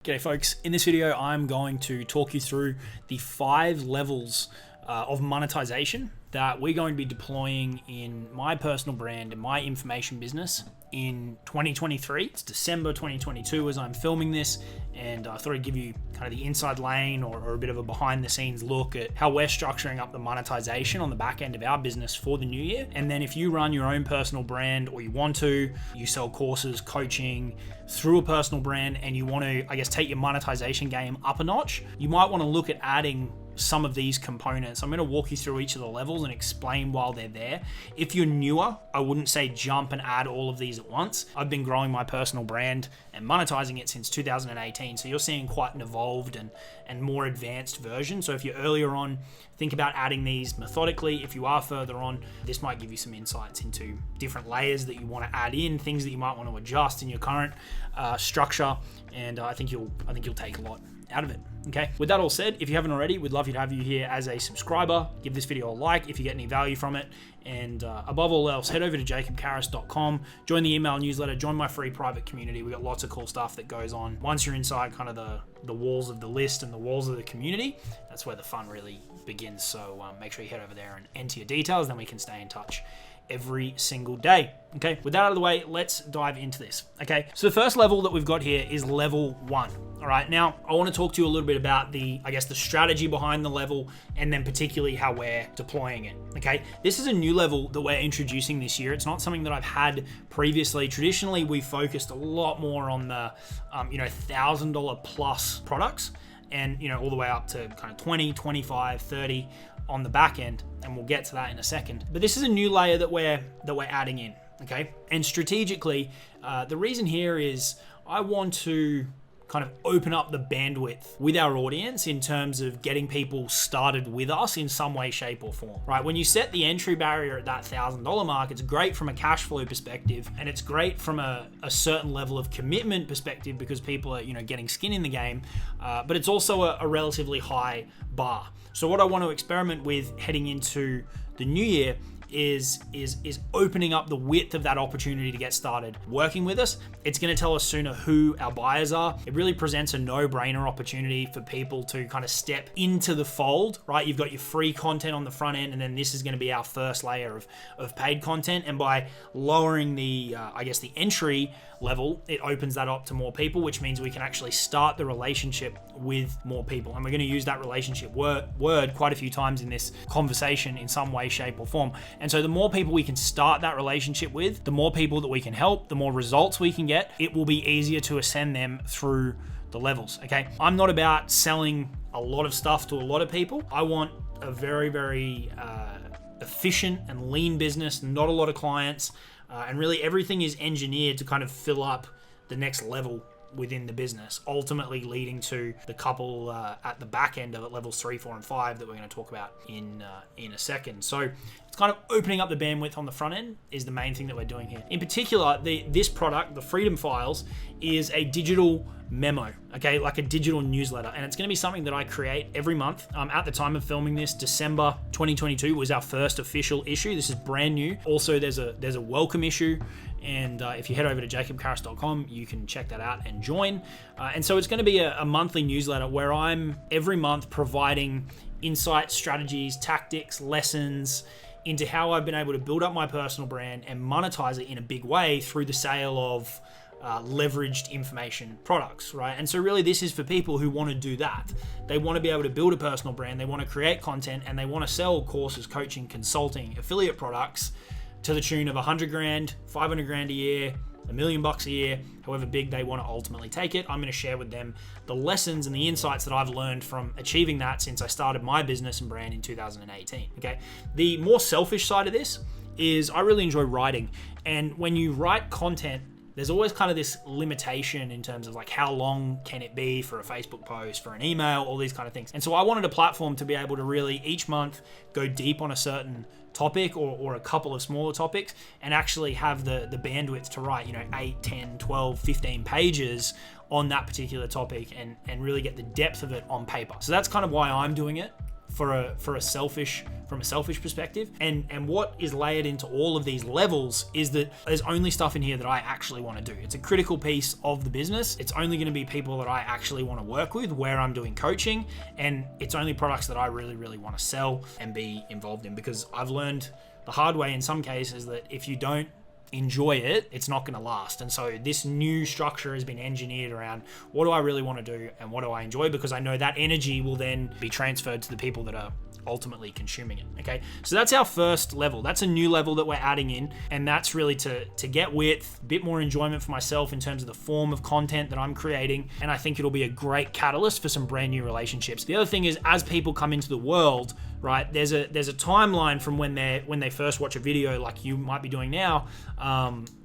G'day folks, in this video I'm going to talk you through the 5 levels of monetization that we're going to be deploying in my personal brand and my information business in 2023. It's December 2022 as I'm filming this, and I thought I'd give you kind of the inside lane or a bit of a behind the scenes look at how we're structuring up the monetization on the back end of our business for the new year. And then if you run your own personal brand or you want to, you sell courses, coaching through a personal brand, and you want to, take your monetization game up a notch, you might want to look at adding some of these components. I'm going to walk you through each of the levels and explain while they're there. If you're newer, I wouldn't say jump and add all of these at once. I've been growing my personal brand and monetizing it since 2018. So you're seeing quite an evolved and more advanced version. So if you're earlier on, think about adding these methodically. If you are further on, this might give you some insights into different layers that you want to add in, things that you might want to adjust in your current structure. And I think you'll take a lot out of it. Okay. With that all said, if you haven't already, we'd love to have you here as a subscriber. Give this video a like if you get any value from it. And above all else, head over to jacobcaris.com, join the email newsletter, join my free private community. We got lots of cool stuff that goes on. Once you're inside kind of the walls of the list and the walls of the community, that's where the fun really begins. So make sure you head over there and enter your details, then we can stay in touch every single day. Okay, with that out of the way, let's dive into this. Okay, so the first level that we've got here is level 1. All right, now I want to talk to you a little bit about the strategy behind the level, and then particularly how we're deploying it. Okay, this is a new level that we're introducing this year. It's not something that I've had previously. Traditionally, we focused a lot more on the $1,000 plus products, and all the way up to kind of 20, 25, 30 on the back end, and we'll get to that in a second. But this is a new layer that we're adding in, okay? And strategically, the reason here is I want to kind of open up the bandwidth with our audience in terms of getting people started with us in some way, shape, or form, right? When you set the entry barrier at that $1,000 mark, it's great from a cash flow perspective, and it's great from a certain level of commitment perspective because people are, getting skin in the game, but it's also a relatively high bar. So what I want to experiment with heading into the new year is opening up the width of that opportunity to get started working with us. It's going to tell us sooner who our buyers are. It really presents a no-brainer opportunity for people to kind of step into the fold, right? You've got your free content on the front end, and then this is going to be our first layer of paid content. And by lowering the entry level, it opens that up to more people, which means we can actually start the relationship with more people. And we're going to use that relationship word quite a few times in this conversation in some way, shape, or form. And so the more people we can start that relationship with, the more people that we can help, the more results we can get, it will be easier to ascend them through the levels, okay? I'm not about selling a lot of stuff to a lot of people. I want a very, very efficient and lean business, not a lot of clients, and really everything is engineered to kind of fill up the next level within the business, ultimately leading to the couple at the back end of it, levels 3, 4, and 5 that we're going to talk about in a second. So it's kind of opening up the bandwidth on the front end is the main thing that we're doing here. In particular, this product, the Freedom Files, is a digital memo, okay, like a digital newsletter, and it's going to be something that I create every month. At the time of filming this, December 2022 was our first official issue. This is brand new. Also, there's a welcome issue, and if you head over to jacobcaris.com, you can check that out and join. And so it's going to be a monthly newsletter where I'm every month providing insights, strategies, tactics, lessons into how I've been able to build up my personal brand and monetize it in a big way through the sale of leveraged information products, right? And so really this is for people who want to do that. They want to be able to build a personal brand, they want to create content, and they want to sell courses, coaching, consulting, affiliate products to the tune of $100,000, $500,000 a year, $1 million a year, however big they want to ultimately take it. I'm going to share with them the lessons and the insights that I've learned from achieving that since I started my business and brand in 2018. Okay. The more selfish side of this is I really enjoy writing. And when you write content, there's always kind of this limitation in terms of like how long can it be for a Facebook post, for an email, all these kind of things. And so I wanted a platform to be able to really each month go deep on a certain topic or a couple of smaller topics and actually have the bandwidth to write 8, 10, 12, 15 pages on that particular topic and really get the depth of it on paper. So that's kind of why I'm doing it. from a selfish perspective. And what is layered into all of these levels is that there's only stuff in here that I actually want to do. It's a critical piece of the business. It's only going to be people that I actually want to work with where I'm doing coaching, and it's only products that I really, really want to sell and be involved in, because I've learned the hard way in some cases that if you don't enjoy it, it's not going to last. And so this new structure has been engineered around what do I really want to do and what do I enjoy, because I know that energy will then be transferred to the people that are ultimately consuming it. Okay, so that's our first level. That's a new level that we're adding in, and that's really to get width, a bit more enjoyment for myself in terms of the form of content that I'm creating, and I think it'll be a great catalyst for some brand new relationships. The other thing is, as people come into the world, right, there's a timeline from when they first watch a video, like you might be doing now,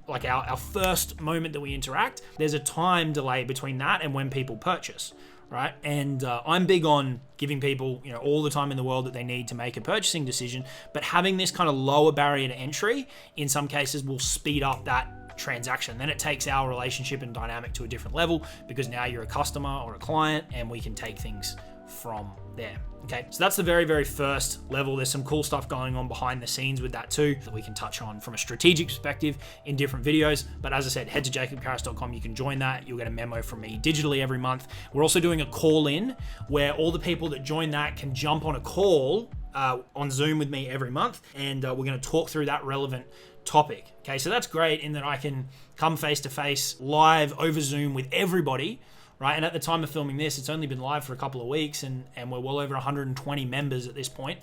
like our first moment that we interact. There's a time delay between that and when people purchase, right? And I'm big on giving people, all the time in the world that they need to make a purchasing decision, but having this kind of lower barrier to entry in some cases will speed up that transaction. Then it takes our relationship and dynamic to a different level, because now you're a customer or a client and we can take things from there. Okay, so that's the very, very first level. There's some cool stuff going on behind the scenes with that too that we can touch on from a strategic perspective in different videos. But as I said, head to jacobcaris.com. You can join that. You'll get a memo from me digitally every month. We're also doing a call in where all the people that join that can jump on a call on Zoom with me every month, and we're going to talk through that relevant topic. Okay, so that's great in that I can come face to face live over Zoom with everybody. Right, and at the time of filming this, it's only been live for a couple of weeks, and we're well over 120 members at this point.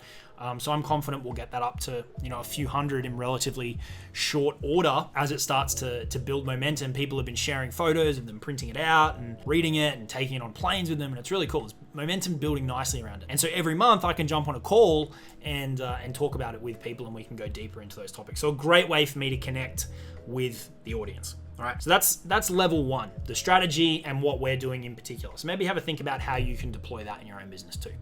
So I'm confident we'll get that up to a few hundred in relatively short order as it starts to build momentum. People have been sharing photos of them printing it out and reading it and taking it on planes with them, and it's really cool. There's momentum building nicely around it. And so every month I can jump on a call and talk about it with people, and we can go deeper into those topics. So a great way for me to connect with the audience. All right, so that's level one, the strategy and what we're doing in particular. So maybe have a think about how you can deploy that in your own business too.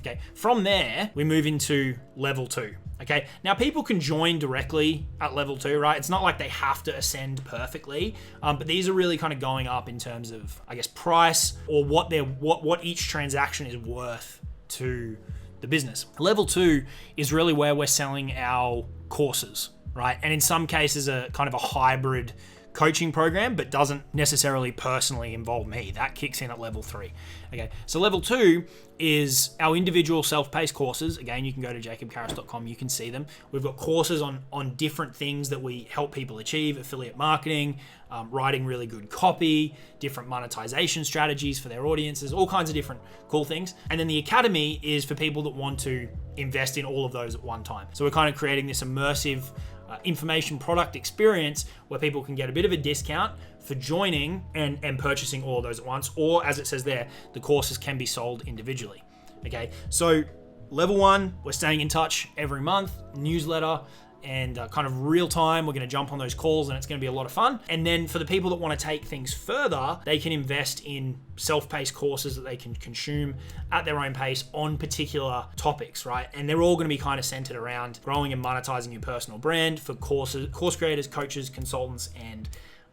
Okay, from there, we move into level two. Okay, now people can join directly at level two, right? It's not like they have to ascend perfectly, but these are really kind of going up in terms of, I guess, price or what each transaction is worth to the business. Level two is really where we're selling our courses, right? And in some cases, a kind of a hybrid coaching program, but doesn't necessarily personally involve me. That kicks in at level three. Okay, so level two is our individual self-paced courses. Again, you can go to jacobcaris.com, you can see them. We've got courses on different things that we help people achieve: affiliate marketing, writing really good copy, different monetization strategies for their audiences, all kinds of different cool things. And then the academy is for people that want to invest in all of those at one time. So we're kind of creating this immersive information product experience where people can get a bit of a discount for joining and purchasing all of those at once, or as it says there, the courses can be sold individually. Okay, so level one, we're staying in touch every month, newsletter, and kind of real time. We're going to jump on those calls, and it's going to be a lot of fun. And then for the people that want to take things further, they can invest in self-paced courses that they can consume at their own pace on particular topics, right? And they're all going to be kind of centered around growing and monetizing your personal brand for course creators, coaches, consultants, and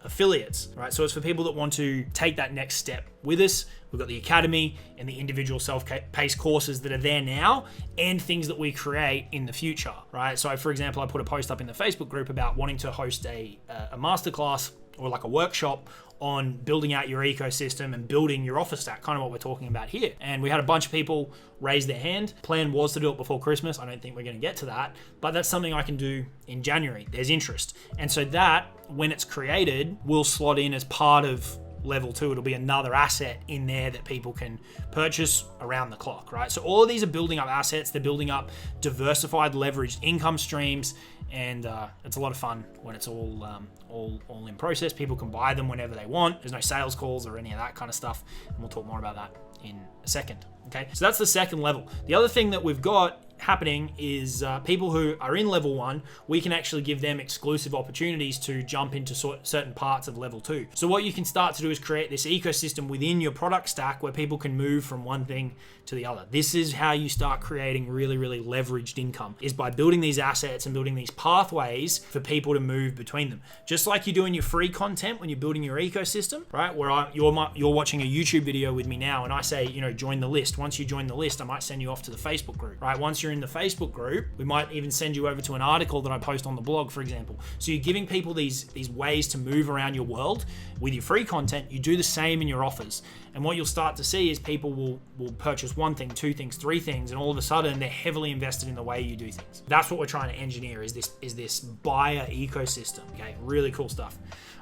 affiliates, right? So it's for people that want to take that next step with us. We've got the academy and the individual self-paced courses that are there now, and things that we create in the future, right? So for example, I put a post up in the Facebook group about wanting to host a masterclass or like a workshop on building out your ecosystem and building your offer stack, kind of what we're talking about here. And we had a bunch of people raise their hand. Plan was to do it before Christmas. I don't think we're going to get to that, but that's something I can do in January. There's interest. And so that, when it's created, will slot in as part of level two. It'll be another asset in there that people can purchase around the clock, right? So all of these are building up assets. They're building up diversified, leveraged income streams, and it's a lot of fun when it's all in process. People can buy them whenever they want. There's no sales calls or any of that kind of stuff, and we'll talk more about that in a second. Okay, so that's the second level. The other thing that we've got happening is people who are in level 1, we can actually give them exclusive opportunities to jump into certain parts of level 2. So what you can start to do is create this ecosystem within your product stack where people can move from one thing to the other. This is how you start creating really, really leveraged income, is by building these assets and building these pathways for people to move between them. Just like you do in your free content when you're building your ecosystem, right? Where you're watching a YouTube video with me now and I say, join the list. Once you join the list, I might send you off to the Facebook group, right? Once you're in the Facebook group, we might even send you over to an article that I post on the blog, for example. So you're giving people these ways to move around your world. With your free content, you do the same in your offers. And what you'll start to see is people will purchase one thing, two things, three things, and all of a sudden they're heavily invested in the way you do things. That's what we're trying to engineer, is this buyer ecosystem. Okay, really cool stuff.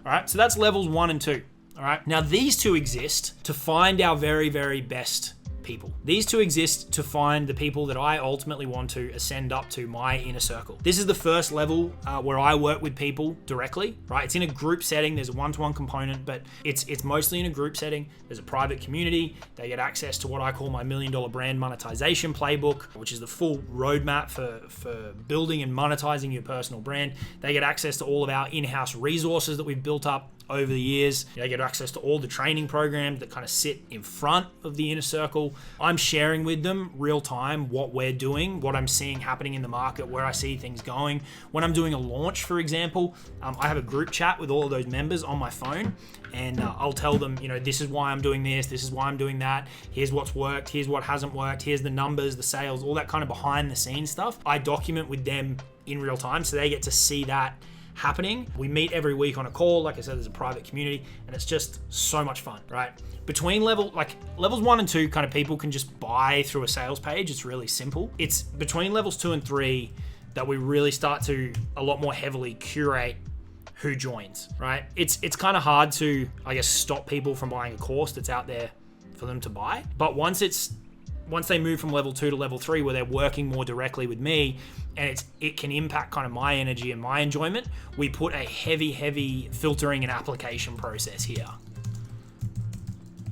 All right, so that's levels 1 and 2. All right, now these two exist to find our very, very best people. These two exist to find the people that I ultimately want to ascend up to my inner circle. This is the first level where I work with people directly, right? It's in a group setting. There's a one-to-one component, but it's mostly in a group setting. There's a private community. They get access to what I call my $1 million brand monetization playbook, which is the full roadmap for building and monetizing your personal brand. They get access to all of our in-house resources that we've built up over the years. They get access to all the training programs that kind of sit in front of the inner circle. I'm sharing with them real time what we're doing, what I'm seeing happening in the market, where I see things going. When I'm doing a launch, for example, I have a group chat with all of those members on my phone, and I'll tell them, this is why I'm doing this is why I'm doing that, here's what's worked, here's what hasn't worked, here's the numbers, the sales, all that kind of behind the scenes stuff. I document with them in real time, so they get to see that happening. We meet every week on a call. Like I said, there's a private community, and it's just so much fun, right? Between levels 1 and 2, kind of people can just buy through a sales page. It's really simple. It's between levels 2 and 3 that we really start to a lot more heavily curate who joins, right? It's kind of hard to, I guess, stop people from buying a course that's out there for them to buy. But once they move from level 2 to level 3, where they're working more directly with me, and it can impact kind of my energy and my enjoyment, we put a heavy filtering and application process here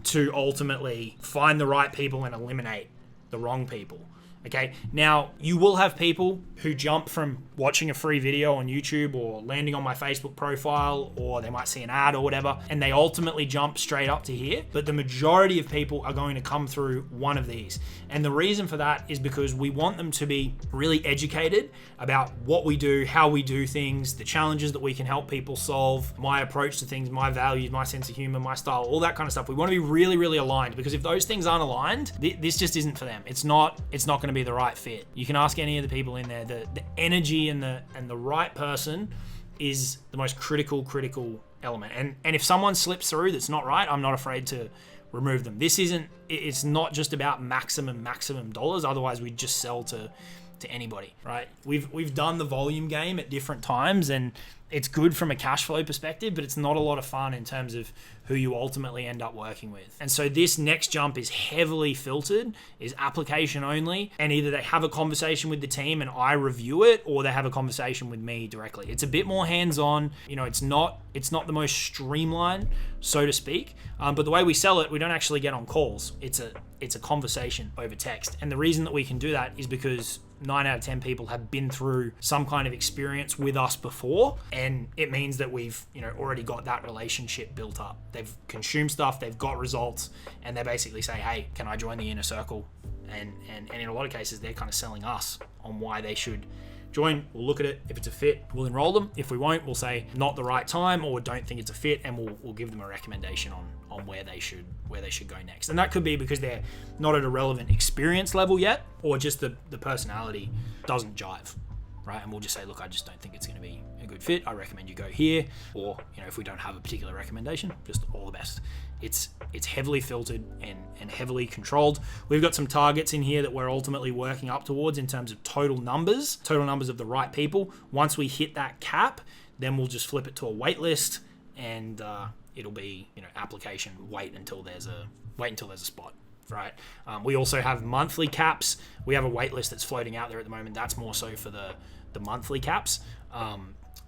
to ultimately find the right people and eliminate the wrong people. Okay, now you will have people who jump from watching a free video on YouTube or landing on my Facebook profile, or they might see an ad or whatever, and they ultimately jump straight up to here. But the majority of people are going to come through one of these. And the reason for that is because we want them to be really educated about what we do, how we do things, the challenges that we can help people solve, my approach to things, my values, my sense of humor, my style, all that kind of stuff. We want to be really, really aligned, because if those things aren't aligned, this just isn't for them. It's not going to be the right fit. You can ask any of the people in there. The energy and the right person is the most critical element. And if someone slips through that's not right, I'm not afraid to remove them. It's not just about maximum dollars. Otherwise we'd just sell to anybody, right? We've done the volume game at different times, and it's good from a cash flow perspective, but it's not a lot of fun in terms of who you ultimately end up working with. And so this next jump is heavily filtered, is application only, and either they have a conversation with the team and I review it, or they have a conversation with me directly. It's a bit more hands-on. It's not the most streamlined, so to speak, but the way we sell it, we don't actually get on calls. It's a conversation over text. And the reason that we can do that is because 9 out of 10 people have been through some kind of experience with us before, and it means that we've already got that relationship built up. They've consumed stuff, they've got results, and they basically say, hey, can I join the inner circle? And in a lot of cases, they're kind of selling us on why they should join. We'll look at it. If it's a fit, we'll enroll them. If we won't, we'll say not the right time, or don't think it's a fit, and we'll give them a recommendation on where they should go next. And that could be because they're not at a relevant experience level yet, or just the personality doesn't jive, right? And we'll just say, look, I just don't think it's going to be a good fit. I recommend you go here. Or if we don't have a particular recommendation, just all the best. It's heavily filtered and heavily controlled. We've got some targets in here that we're ultimately working up towards in terms of total numbers of the right people. Once we hit that cap, then we'll just flip it to a wait list, and it'll be application, wait until there's a spot, right? We also have monthly caps. We have a wait list that's floating out there at the moment. That's more so for the monthly caps.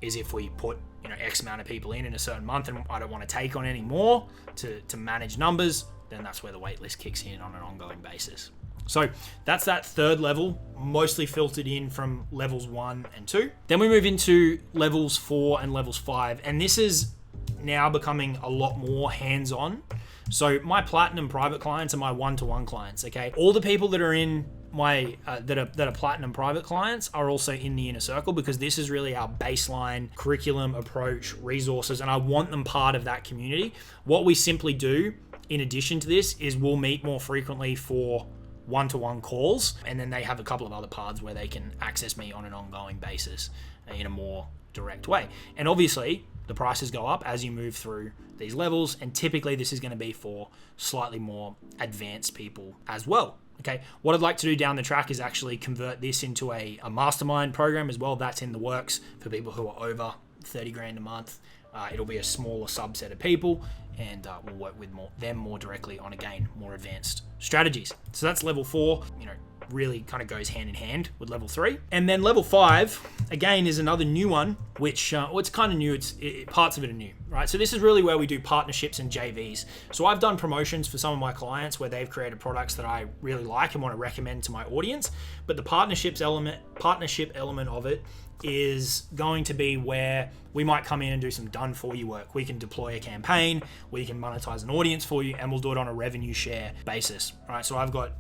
Is if we put X amount of people in a certain month, and I don't want to take on any more to manage numbers, then that's where the wait list kicks in on an ongoing basis. So that's that third level, mostly filtered in from levels 1 and 2. Then we move into levels 4 and levels 5. And this is now becoming a lot more hands-on. So my platinum private clients are my one-to-one clients, okay? All the people that are in my that are platinum private clients are also in the inner circle, because this is really our baseline curriculum, approach, resources, and I want them part of that community. What we simply do in addition to this is we'll meet more frequently for one-to-one calls, and then they have a couple of other paths where they can access me on an ongoing basis in a more direct way. And obviously the prices go up as you move through these levels, and typically this is going to be for slightly more advanced people as well. Okay, what I'd like to do down the track is actually convert this into a mastermind program as well. That's in the works for people who are over 30 grand a month. It'll be a smaller subset of people, and we'll work with them more directly on, again, more advanced strategies. So that's level 4, really kind of goes hand in hand with level 3. And then level 5, again, is another new one, which, it's kind of new. Parts of it are new, right? So this is really where we do partnerships and JVs. So I've done promotions for some of my clients where they've created products that I really like and want to recommend to my audience. But the partnership element of it is going to be where we might come in and do some done for you work. We can deploy a campaign, we can monetize an audience for you, and we'll do it on a revenue share basis. All right, so I've got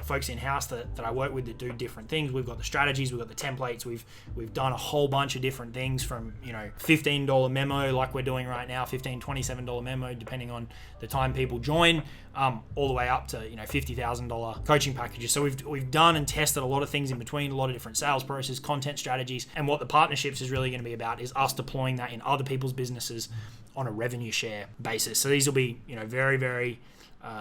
folks in-house that I work with that do different things. We've got the strategies, we've got the templates, we've done a whole bunch of different things, from $15 memo like we're doing right now, $15, $27 memo depending on the time people join, all the way up to $50,000 coaching packages. So we've done and tested a lot of things in between, a lot of different sales processes, content strategies, and what the partnerships is really going to be about is us deploying that in other people's businesses on a revenue share basis. So these will be very, very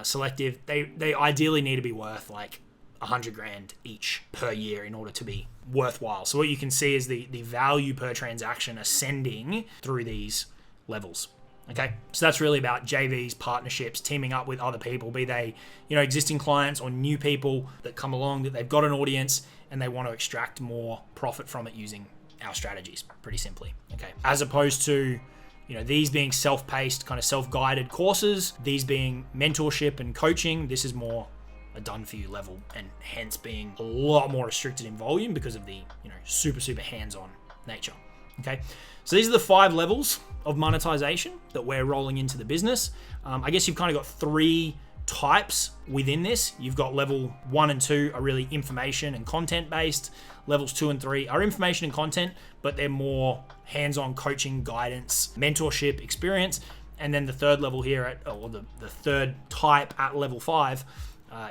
selective. They ideally need to be worth like 100 grand each per year in order to be worthwhile. So what you can see is the value per transaction ascending through these levels. Okay, so that's really about JVs, partnerships, teaming up with other people, be they existing clients or new people that come along that they've got an audience and they want to extract more profit from it using our strategies, pretty simply. Okay, as opposed to these being self-paced, kind of self-guided courses, these being mentorship and coaching. This is more a done for you level, and hence being a lot more restricted in volume because of the super hands-on nature. Okay, so these are the 5 levels of monetization that we're rolling into the business. I guess you've kind of got 3 types within this. You've got level 1 and 2 are really information and content based. Levels 2 and 3 are information and content, but they're more hands-on coaching, guidance, mentorship, experience. And then the third level here the third type at level 5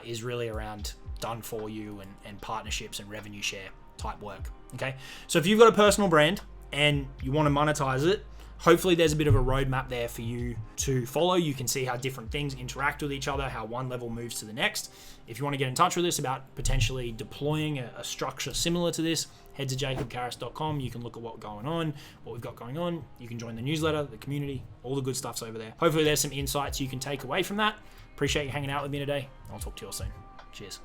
is really around done for you and partnerships and revenue share type work. Okay, so if you've got a personal brand and you want to monetize it, hopefully there's a bit of a roadmap there for you to follow. You can see how different things interact with each other, how one level moves to the next. If you want to get in touch with us about potentially deploying a structure similar to this, head to jacobcaris.com. You can look at what we've got going on. You can join the newsletter, the community, all the good stuff's over there. Hopefully there's some insights you can take away from that. Appreciate you hanging out with me today. I'll talk to you all soon. Cheers.